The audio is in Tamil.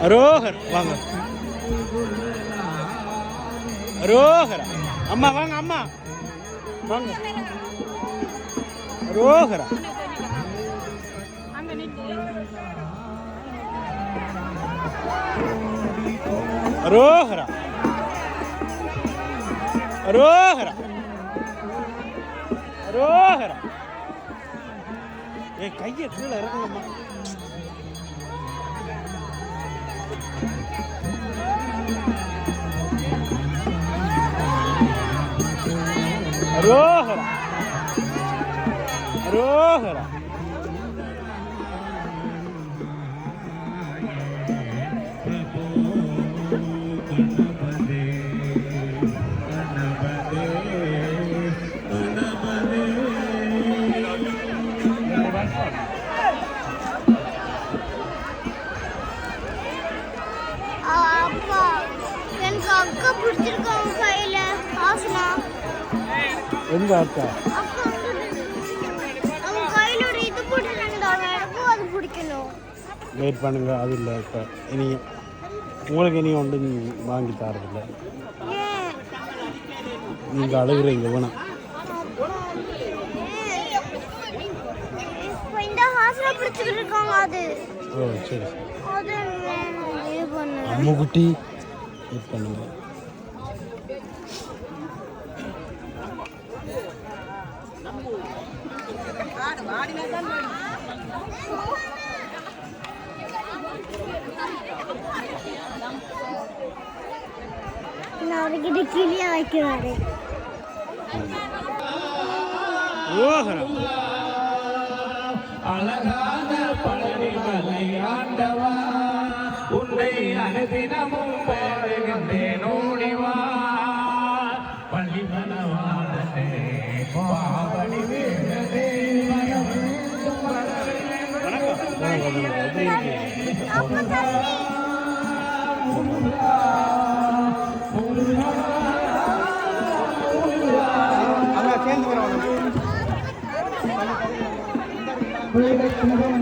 அரோகர் வாங்க. அரோகரா. அம்மா வாங்க, அம்மா வாங்க. அரோகரா. அரோகரா. அரோகரா. அரோகரா. ஏ கையை கீழே இறங்குங்கம்மா. அரோகரா. அரோகரா. எங்க அக்கா வெயிட் பண்ணுங்க. அது இல்லை இப்போ இனி உங்களுக்கு இனி ஒன்று வாங்கி தரதில்லை. நீங்கள் அழுகுறீங்க வேணாம். ஓ சரி அம்முக்குட்டி வெயிட் பண்ணுங்க. அவர்கிட்ட கிளியா வைக்கிறாரு. அழகான பழனி மலை ஆண்டவா, உன்னை அனுதினமும் பாடுகின்றேன் ஓடிவா. பள்ளி மனவாளனே பாவடி வேண்டதே சேர்ந்து